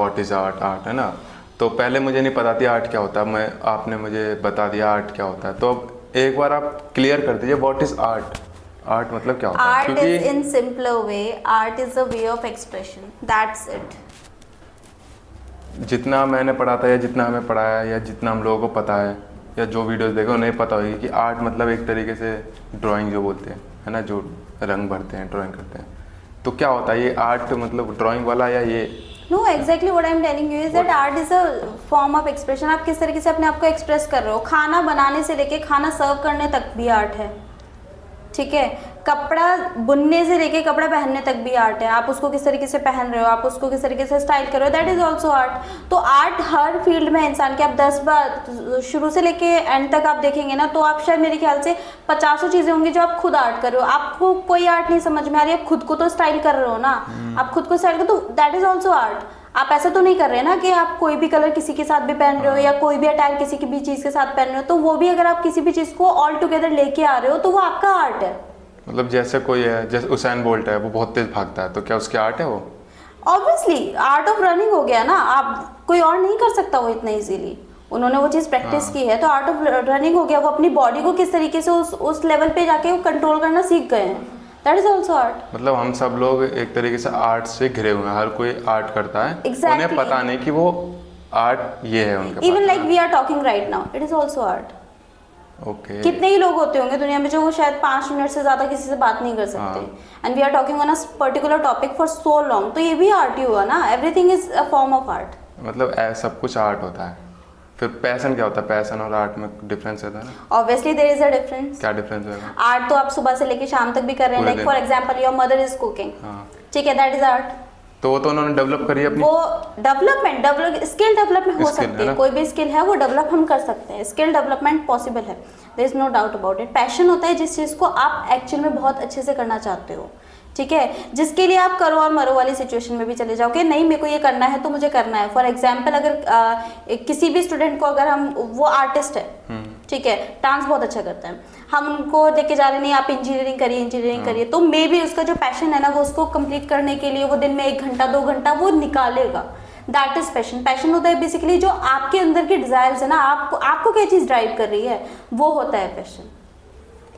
What is art, art है ना। तो पहले मुझे नहीं पता थी आर्ट क्या होता है, आपने मुझे बता दिया आर्ट क्या होता है। तो अब एक बार आप क्लियर कर दीजिए व्हाट इज़ आर्ट, आर्ट मतलब क्या होता है? Art is in simpler way, art is a way of expression, that's it. जितना मैंने पढ़ा था या जितना हमें पढ़ाया या जितना हम लोगों को पता है या जो वीडियोस देखे उन्हें पता होगी कि आर्ट मतलब एक तरीके से ड्राइंग जो बोलते हैं, है ना, जो रंग भरते हैं, ड्राइंग करते हैं। तो क्या होता है ये आर्ट, मतलब ड्राइंग वाला या ये? No, exactly what I am telling you is that art is a form of expression. आप किस तरीके से अपने आप को एक्सप्रेस कर रहे हो। खाना बनाने से लेके खाना सर्व करने तक भी आर्ट है, ठीक है। कपड़ा बुनने से लेके कपड़ा पहनने तक भी आर्ट है। आप उसको किस तरीके से पहन रहे हो, आप उसको किस तरीके से स्टाइल कर रहे हो, दैट इज ऑल्सो आर्ट। तो आर्ट हर फील्ड में इंसान के, आप 10 बार शुरू से लेके एंड तक आप देखेंगे ना, तो आप शायद मेरे ख्याल से 50 चीज़ें होंगी जो आप खुद आर्ट कर रहे हो। आपको कोई आर्ट नहीं समझ में आ रही है, आप खुद को तो स्टाइल कर रहे हो ना, आप खुद को स्टाइल कर, तो दैट इज ऑल्सो आर्ट। आप ऐसा तो नहीं कर रहे ना कि आप कोई भी कलर किसी के साथ भी पहन रहे हो या कोई भी अटायर किसी की भी चीज़ के साथ पहन रहे हो, तो वो भी अगर आप किसी भी चीज़ को ऑल टुगेदर लेके आ रहे हो तो वो आपका आर्ट है। मतलब जैसे कोई है, जैसे उसैन बोल्ट है, वो बहुत तेज भागता है, तो क्या उसकी आर्ट है वो? ऑब्वियसली आर्ट ऑफ रनिंग हो गया ना। आप कोई और नहीं कर सकता वो इतना इजीली, उन्होंने वो चीज़ प्रैक्टिस की है, तो आर्ट ऑफ रनिंग हो गया। वो अपनी बॉडी को किस तरीके से उस लेवल पे जाके वो कंट्रोल करना सीख गए हैं, दैट इज ऑल्सो आर्ट। मतलब हम सब लोग एक तरीके से आर्ट से घिरे हुए हैं, हर कोई आर्ट करता है। Exactly. उन्हें पता नहीं कि वो आर्ट ये है उनके इवन पास। Like we are talking right now, it is also art. Okay. कितने ही लोग होते होंगे दुनिया में जो वो शायद 5 मिनट से ज्यादा किसी से बात नहीं कर सकते, and we are talking on a particular topic for so long, तो ये भी आर्ट ही हुआ ना। Everything is a form of art. मतलब सब कुछ आर्ट होता है। फिर पैशन क्या होता है? पैशन और आर्ट में डिफरेंस है ना? Obviously there is a difference. क्या डिफरेंस है? आर्ट तो आप सुबह से लेके शाम तक भी कर रहे हैं, like for example your mother is cooking, ठीक है, दैट इज आर्ट। तो वो तो उन्होंने डेवलप करी अपनी, वो स्किल डेवलपमेंट हो सकती है, कोई भी स्किल है वो डेवलप हम कर सकते हैं, स्किल डेवलपमेंट पॉसिबल है, there is no doubt about it. Passion होता है जिस चीज़ को आप एक्चुअल में बहुत अच्छे से करना चाहते हो, ठीक है, जिसके लिए आप करो और मरो वाली सिचुएशन में भी चले जाओ कि नहीं मेरे को ये करना है तो मुझे करना है। फॉर एग्जाम्पल अगर किसी भी स्टूडेंट को अगर हम, वो आर्टिस्ट है, ठीक है, डांस बहुत अच्छा करता है, हम उनको लेके जा रहे नहीं आप इंजीनियरिंग करिए, तो मे बी उसका जो पैशन है ना वो उसको कंप्लीट करने के लिए वो दिन में 1 घंटा 2 घंटा वो निकालेगा, दैट इज पैशन। पैशन होता है बेसिकली जो आपके अंदर के डिजायर्स है ना, आपको क्या चीज़ ड्राइव कर रही है, वो होता है पैशन।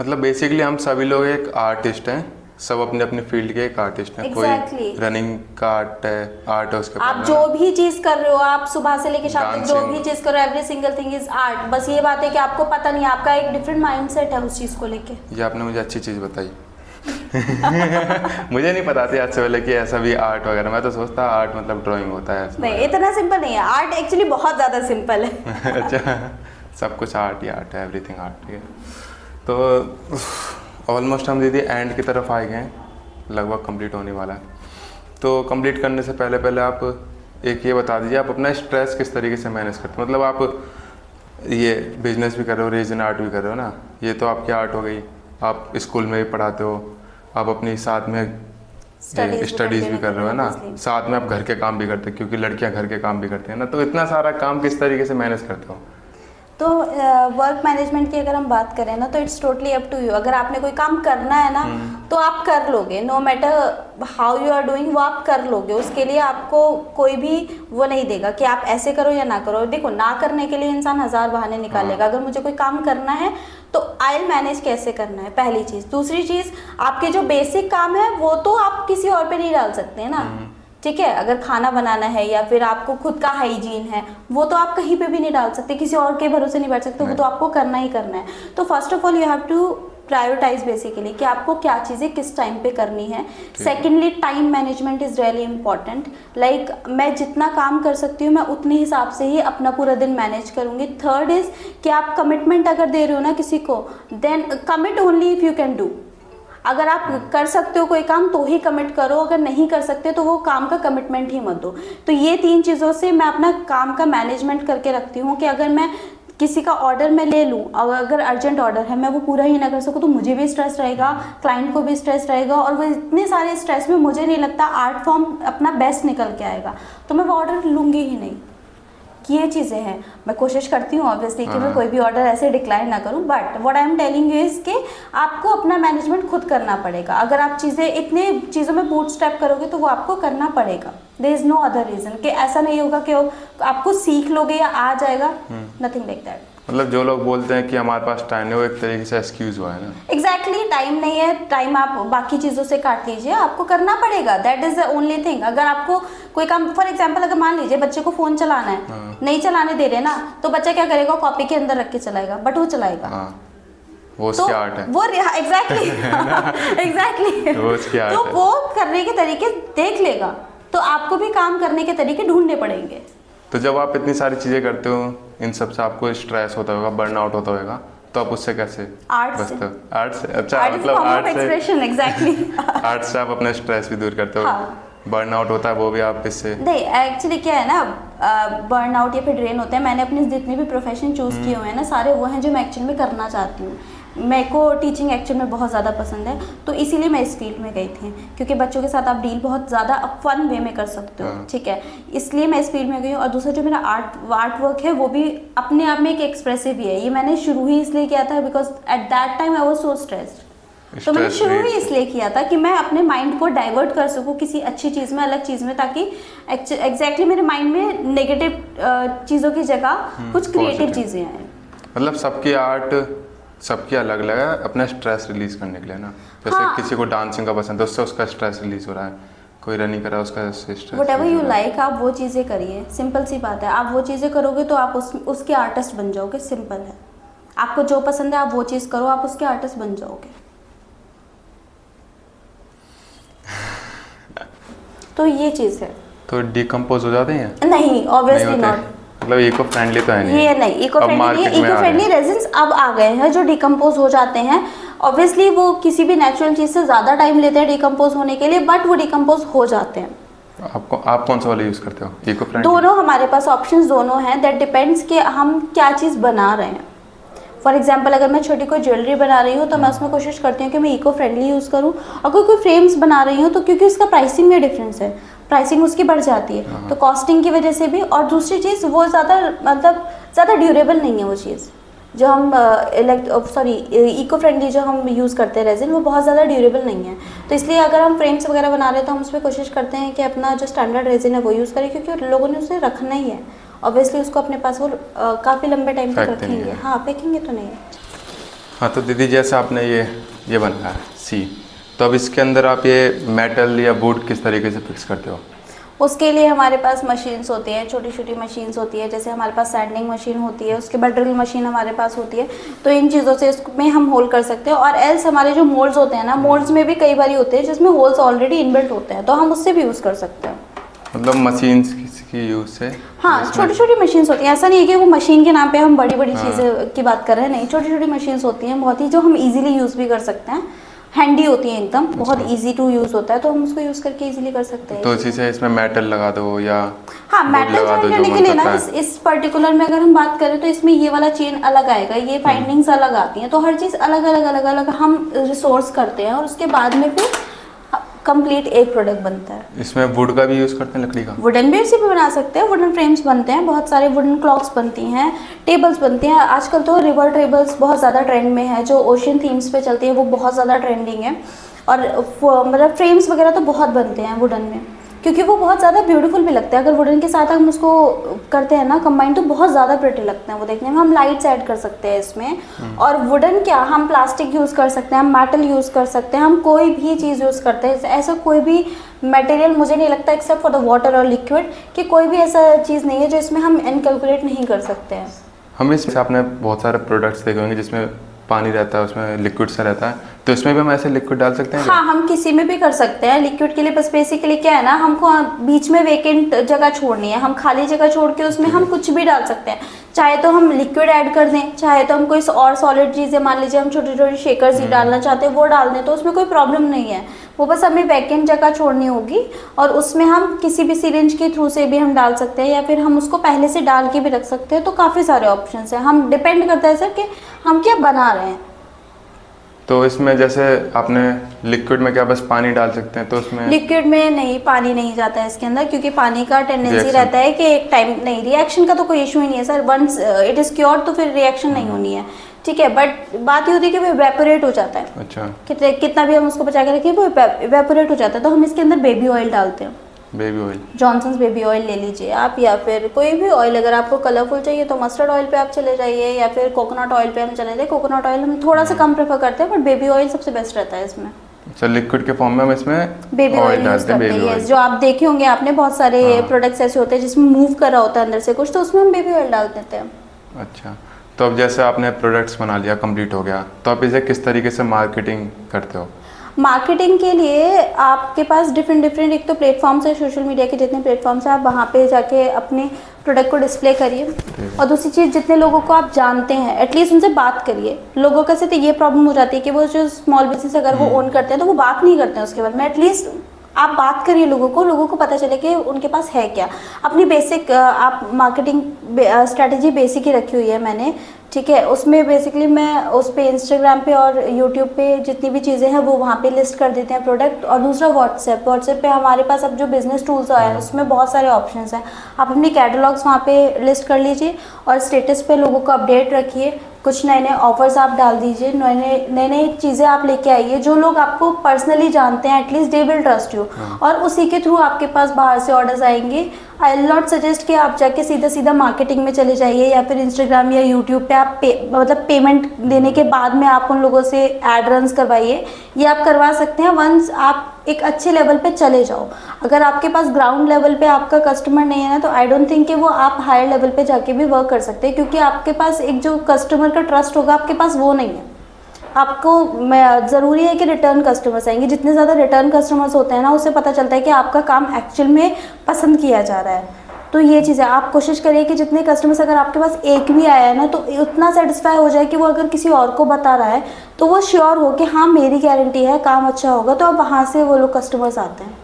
मतलब बेसिकली हम सभी लोग एक आर्टिस्ट हैं, सब अपने अपने फील्ड के एक आर्टिस्ट हैं। Exactly. कोई रनिंग का आर्ट है उसके आप जो भी चीज कर रहे हो, आप सुबह से लेके शाम तक जो भी चीज कर रहे हो, every single thing is art. बस ये बात है कि आपको पता नहीं, आपका एक डिफरेंट माइंडसेट है उस चीज को लेके। ये आपने मुझे अच्छी चीज बताई। मुझे नहीं पता था आज से पहले कि ऐसा भी आर्ट वगैरह, मैं तो सोचता आर्ट मतलब ड्राइंग होता है। नहीं, इतना सिंपल नहीं है आर्ट, एक्चुअली बहुत ज्यादा सिंपल है। अच्छा, सब कुछ आर्ट ही आर्ट है, एवरीथिंग आर्ट, ठीक है। तो ऑलमोस्ट हम दीदी एंड की तरफ आए गए हैं, लगभग कंप्लीट होने वाला है। तो कंप्लीट करने से पहले आप एक ये बता दीजिए, आप अपना स्ट्रेस किस तरीके से मैनेज करते हो? मतलब आप ये बिजनेस भी कर रहे हो, रेजन आर्ट भी कर रहे हो ना, ये तो आपकी आर्ट हो गई, आप स्कूल में भी पढ़ाते हो, आप अपनी साथ में स्टडीज़ भी कर रहे हो ना, साथ में आप घर के काम भी करते हो क्योंकि लड़कियां घर के काम भी करते हैं ना, तो इतना सारा काम किस तरीके से मैनेज करते हो? तो वर्क मैनेजमेंट की अगर हम बात करें ना, तो it's totally up to you. अगर आपने कोई काम करना है ना तो आप कर लोगे, no matter how you are doing, वो आप कर लोगे। उसके लिए आपको कोई भी वो नहीं देगा कि आप ऐसे करो या ना करो। देखो, ना करने के लिए इंसान 1000 बहाने निकालेगा। अगर मुझे कोई काम करना है तो आई विल मैनेज कैसे करना है, पहली चीज़। दूसरी चीज़, आपके जो बेसिक काम है वो तो आप किसी और पे नहीं डाल सकते हैं ना, ठीक है। अगर खाना बनाना है या फिर आपको खुद का हाइजीन है, वो तो आप कहीं पे भी नहीं डाल सकते, किसी और के भरोसे नहीं बैठ सकते, वो तो आपको करना ही करना है। तो first of all you have to prioritize basically कि आपको क्या चीज़ें किस टाइम पे करनी है। Secondly, time management is really important. Like मैं जितना काम कर सकती हूँ मैं उतने हिसाब से ही अपना पूरा दिन मैनेज करूँगी। थर्ड इज़ कि आप कमिटमेंट अगर दे रहे हो ना किसी को, then commit only if you can do. अगर आप कर सकते हो कोई काम तो ही कमिट करो, अगर नहीं कर सकते तो वो काम का कमिटमेंट ही मत दो। तो ये 3 चीज़ों से मैं अपना काम का मैनेजमेंट करके रखती हूँ कि अगर मैं किसी का ऑर्डर मैं ले लूँ और अगर अर्जेंट ऑर्डर है मैं वो पूरा ही ना कर सकूँ तो मुझे भी स्ट्रेस रहेगा, क्लाइंट को भी स्ट्रेस रहेगा, और वो इतने सारे स्ट्रेस में मुझे नहीं लगता आर्ट फॉर्म अपना बेस्ट निकल के आएगा, तो मैं वो ऑर्डर लूँगी ही नहीं। कि ये चीज़ें हैं। मैं कोशिश करती हूँ ऑब्वियसली कि मैं कोई भी ऑर्डर ऐसे डिक्लाइन ना करूँ, but what I am telling you is कि आपको अपना मैनेजमेंट खुद करना पड़ेगा। अगर आप चीज़ें इतने चीज़ों में बूट स्टेप करोगे तो वो आपको करना पड़ेगा। There is no other reason कि ऐसा नहीं होगा कि आपको सीख लोगे या आ जाएगा, नथिंग लाइक दैट। मतलब जो लोग बोलते हैं कि हमारे पास टाइम नहीं, वो एक तरीके से एक्सक्यूज हुआ है ना। एग्जैक्टली टाइम नहीं है, टाइम आप बाकी चीज़ों से काट लीजिए, आपको करना पड़ेगा, that is the only thing. अगर आपको कोई काम, फॉर एग्जांपल अगर मान लीजिए बच्चे को फ़ोन चलाना है, नहीं चलाने दे रहे ना, तो बच्चा क्या करेगा, कॉपी के अंदर रख के चलाएगा, बट वो चलाएगा। वो उसकी आर्ट है, वो एग्जैक्टली एग्जैक्टली वो उसकी आर्ट तो है। वो करने के तरीके देख लेगा, तो आपको भी काम करने के तरीके ढूंढने पड़ेंगे। तो जब आप इतनी सारी चीज़ें करते हो, इन सब से आपको स्ट्रेस होता होगा, बर्नआउट होता होगा, तो आप उससे कैसे आर्ट बचते से। हो? आर्ट से, अच्छा, मतलब आर्ट से एग्जैक्टली आर्ट से आप अपना स्ट्रेस भी दूर करते हो। हाँ। बर्नआउट होता है वो भी आप इससे। नहीं, एक्चुअली क्या है ना, बर्नआउट या फिर ड्रेन होते हैं। मैंने अपने जितने भी प्रोफेशन चूज़ किए हुए हैं ना, सारे वो हैं जो मैं एक्चुअल में करना चाहती हूँ। मेरे को टीचिंग एक्चुअल में बहुत ज़्यादा पसंद है, तो इसीलिए मैं इस फील्ड में गई थी, क्योंकि बच्चों के साथ आप डील बहुत ज़्यादा फन वे में कर सकते हो, ठीक है, इसलिए मैं इस फील्ड में गई हूँ। और दूसरा जो मेरा आर्ट वर्क है वो भी अपने आप में एक एक्सप्रेसिव ही है। ये मैंने शुरू ही इसलिए किया था because at that time I was so stressed. तो मैंने शुरू ही इसलिए किया था कि मैं अपने माइंड को डाइवर्ट कर सकूं किसी अच्छी चीज़ में, अलग चीज़ में, ताकि एग्जैक्टली मेरे माइंड में नेगेटिव चीज़ों की जगह कुछ क्रिएटिव चीज़ें आए। मतलब सबकी आर्ट सबकी अलग अलग है अपना स्ट्रेस रिलीज करने के लिए ना। जैसे हाँ। किसी को डांसिंग का पसंद है, उससे उसका स्ट्रेस रिलीज हो रहा है, कोई रनिंग कर रहा है उसका स्ट्रेस। व्हाटएवर यू लाइक, आप वो चीज़ें करिए, सिंपल सी बात है। आप वो चीज़ें करोगे तो आप उसके आर्टिस्ट बन जाओगे, सिंपल है। आपको जो पसंद है आप वो चीज़ करो, आप उसके आर्टिस्ट बन जाओगे। तो ये चीज़ है। तो डिकम्पोज हो जाते हैं? नहीं, ऑब्वियसली नॉट। मतलब इको फ्रेंडली तो है नहीं ये नहीं, इको फ्रेंडली है। इको फ्रेंडली रेजिन्स अब आ गए हैं जो डिकम्पोज हो जाते हैं। ऑब्वियसली वो किसी भी नेचुरल चीज़ से ज़्यादा टाइम लेते हैं डिकम्पोज होने के लिए, बट वो डिकम्पोज हो जाते हैं। आप कौन सा वाला यूज़ करते हो? Eco friendly? दोनों हमारे पास ऑप्शंस दोनों हैं, दैट डिपेंड्स कि हम क्या चीज़ बना रहे हैं। फॉर एग्जाम्पल अगर मैं छोटी कोई ज्वेलरी बना रही हूँ तो मैं उसमें कोशिश करती हूँ कि मैं इको फ्रेंडली यूज़ करूँ। अगर कोई फ्रेम्स बना रही हूँ तो क्योंकि उसका प्राइसिंग में डिफरेंस है, प्राइसिंग उसकी बढ़ जाती है, तो कॉस्टिंग की वजह से भी। और दूसरी चीज़ वो ज़्यादा ड्यूरेबल नहीं है वो चीज़ जो हम इको फ्रेंडली जो हम यूज़ करते हैं रेजिन, वो बहुत ज़्यादा ड्यूरेबल नहीं है। तो इसलिए अगर हम फ्रेम्स वगैरह बना रहे हैं तो हम उसमें कोशिश करते हैं कि अपना जो स्टैंडर्ड रेजिन है वो यूज़ करें, क्योंकि लोगों ने उसे रखना ही है। ऑब्वियसली उसको अपने पास वो काफ़ी लंबे टाइम तक रखेंगे। हाँ, फेंकेंगे तो नहीं है। हाँ, तो दीदी जैसे आपने ये बनाया है सी, तो अब इसके अंदर आप ये मेटल या वुड किस तरीके से फिक्स करते हो? उसके लिए हमारे पास मशीन्स होती हैं, छोटी छोटी मशीन्स होती है। जैसे हमारे पास सैंडिंग मशीन होती है, उसके बाद ड्रिल मशीन हमारे पास होती है। तो इन चीज़ों से इसमें हम होल कर सकते हैं। और एल्स हमारे जो मोल्ड्स होते हैं ना, मोल्ड्स में भी कई बार होते हैं जिसमें होल्स ऑलरेडी इनबिल्ट होते हैं, तो हम उससे भी यूज़ कर सकते हैं। मतलब मशीन्स की यूज़ से? हाँ, छोटी छोटी मशीन्स होती हैं। ऐसा नहीं है कि वो मशीन के नाम पे हम बड़ी बड़ी चीज़ें की बात कर रहे हैं, नहीं, छोटी छोटी मशीन्स होती हैं बहुत ही, जो हम इजीली यूज़ भी कर सकते हैं। हैंडी होती है एकदम, बहुत इजी टू यूज़ होता है, तो हम उसको यूज़ करके इजीली कर सकते हैं। तो इसी से इसमें मेटल लगा दो या हाँ, मेटल जॉइन करने के लिए ना इस पर्टिकुलर में अगर हम बात करें तो इसमें ये वाला चेन अलग आएगा, ये फाइंडिंग्स अलग आती हैं। तो हर चीज़ अलग अलग हम रिसोर्स करते हैं और उसके बाद में फिर कंप्लीट एक प्रोडक्ट बनता है। इसमें वुड का भी यूज़ करते हैं, लकड़ी का? वुडन भी इसी पे बना सकते हैं। वुडन फ्रेम्स बनते हैं, बहुत सारे वुडन क्लॉक्स बनती हैं, टेबल्स बनती हैं। आजकल तो रिवर टेबल्स बहुत ज़्यादा ट्रेंड में है, जो ओशियन थीम्स पे चलती है, वो बहुत ज़्यादा ट्रेंडिंग है। और मतलब फ्रेम्स वगैरह तो बहुत बनते हैं वुडन में, क्योंकि वो बहुत ज़्यादा ब्यूटीफुल भी लगता है। अगर वुडन के साथ हम उसको करते हैं ना कंबाइन, तो बहुत ज़्यादा प्रिटी लगते हैं वो देखने में। हम लाइट्स ऐड कर सकते हैं इसमें। और वुडन क्या, हम प्लास्टिक यूज़ कर सकते हैं, हम मेटल यूज़ कर सकते हैं, हम कोई भी चीज़ यूज़ करते हैं। ऐसा कोई भी मटेरियल मुझे नहीं लगता एक्सेप्ट फॉर द वाटर और लिक्विड कि कोई भी ऐसा चीज़ नहीं है जो इसमें हम इनकैलकुलेट नहीं कर सकते हैं। हम इसमें आपने बहुत सारे प्रोडक्ट्स देखे होंगे जिसमें पानी रहता है, उसमें लिक्विड सा रहता है, तो इसमें भी हम ऐसे लिक्विड डाल सकते हैं? हाँ, हम किसी में भी कर सकते हैं। लिक्विड के लिए बस बेसिकली क्या है ना, हमको बीच में वेकेंट जगह छोड़नी है। हम खाली जगह छोड़ के उसमें हम कुछ भी डाल सकते हैं। चाहे तो हम लिक्विड ऐड कर दें, चाहे तो हम कोई और सॉलिड चीज़ें, मान लीजिए हम छोटी छोटी शेकर्स ही डालना चाहते हैं, वो डाल दें, तो उसमें कोई प्रॉब्लम नहीं है। वो बस हमें वैकेंट जगह छोड़नी होगी और उसमें हम किसी भी सिरिंज के थ्रू से भी हम डाल सकते हैं, या फिर हम उसको पहले से डाल के भी रख सकते हैं। तो काफ़ी सारे ऑप्शंस हैं। हम डिपेंड करता है सर कि हम क्या बना रहे हैं। तो इसमें जैसे आपने लिक्विड में क्या बस पानी डाल सकते हैं, तो उसमें लिक्विड में नहीं, पानी नहीं जाता है इसके अंदर, क्योंकि पानी का टेंडेंसी Reaction. रहता है कि एक टाइम नहीं, रिएक्शन का तो कोई इशू ही नहीं है sir, once it is cure तो फिर रिएक्शन नहीं होनी है, ठीक है। बट बात ये होती है कि वो इवेपोरेट हो जाता है, अच्छा कितना भी हम उसको बचा के रखें वो इवेपोरेट हो जाता है। तो हम इसके अंदर बेबी ऑयल डालते हैं, baby oil, Johnson's baby oil ले लीजिए आप, या फिर कोई भी ऑयल, अगर आपको कलरफुल चाहिए तो मस्टर्ड ऑयल पे आप चले जाइए, या फिर कोकोनट ऑयल पे हम चले जाइए। कोकोनट ऑयल हम थोड़ा सा कम प्रेफर करते हैं, बट बेबी ऑयल सबसे बेस्ट रहता है इसमें। अच्छा लिक्विड के फॉर्म में हम इसमें बेबी ऑयल यूज डालते हैं, करते बेबी हैं, ऑयल। जो आप देखे होंगे आपने, बहुत सारे प्रोडक्ट्स ऐसे होते हैं जिसमें मूव कर रहा होता है अंदर से कुछ, तो उसमें हम बेबी ऑयल डाल देते हैं। अच्छा, तो अब जैसे आपने प्रोडक्ट्स बना लिया, कंप्लीट हो गया, तो आप इसे किस तरीके से मार्केटिंग करते हो? मार्केटिंग के लिए आपके पास डिफरेंट एक तो प्लेटफॉर्म्स है, सोशल मीडिया के जितने प्लेटफॉर्म्स हैं आप वहाँ पे जाके अपने प्रोडक्ट को डिस्प्ले करिए। और दूसरी चीज़, जितने लोगों को आप जानते हैं एटलीस्ट उनसे बात करिए। लोगों का से तो ये प्रॉब्लम हो जाती है कि वो जो स्मॉल बिजनेस अगर वो ओन करते हैं तो वो बात नहीं करते हैं उसके बारे में। एटलीस्ट आप बात करिए लोगों को पता चले कि उनके पास है क्या। अपनी बेसिक आप मार्केटिंग स्ट्रैटेजी बेसिक ही रखी हुई है मैंने, ठीक है। उसमें बेसिकली मैं उस पे इंस्टाग्राम पे और यूट्यूब पे जितनी भी चीज़ें हैं वो वहाँ पे लिस्ट कर देते हैं प्रोडक्ट। और दूसरा व्हाट्सएप पे हमारे पास अब जो बिजनेस टूल्स आए हैं उसमें बहुत सारे ऑप्शंस हैं। आप अपनी कैटलॉग्स वहाँ पे लिस्ट कर लीजिए और स्टेटस पे लोगों को अपडेट रखिए। कुछ नए ऑफर्स आप डाल दीजिए, नए चीज़ें आप लेके आइए। जो लोग आपको पर्सनली जानते हैं at least they will trust you, और उसी के थ्रू आपके पास बाहर से ऑर्डर्स आएंगे। आई विल नॉट सजेस्ट कि आप जाके सीधा मार्केटिंग में चले जाइए, या फिर इंस्टाग्राम या यूट्यूब पे आप मतलब पेमेंट देने के बाद में आप उन लोगों से एड रन्स करवाइए। ये आप करवा सकते हैं वंस आप एक अच्छे लेवल पे चले जाओ। अगर आपके पास ग्राउंड लेवल पे आपका कस्टमर नहीं है ना, तो आई डोंट थिंक कि वो आप हायर लेवल पे जाके भी वर्क कर सकते हैं, क्योंकि आपके पास एक जो कस्टमर का ट्रस्ट होगा आपके पास वो नहीं है। आपको ज़रूरी है कि रिटर्न कस्टमर्स आएंगे। जितने ज़्यादा रिटर्न कस्टमर्स होते हैं ना, उससे पता चलता है कि आपका काम एक्चुअल में पसंद किया जा रहा है। तो ये चीज़ है, आप कोशिश करिए कि जितने कस्टमर्स, अगर आपके पास एक भी आया है ना, तो उतना सेटिस्फाई हो जाए कि वो अगर किसी और को बता रहा है तो वो श्योर हो कि हाँ मेरी गारंटी है काम अच्छा होगा, तो अब वहाँ से वो लोग कस्टमर्स आते हैं।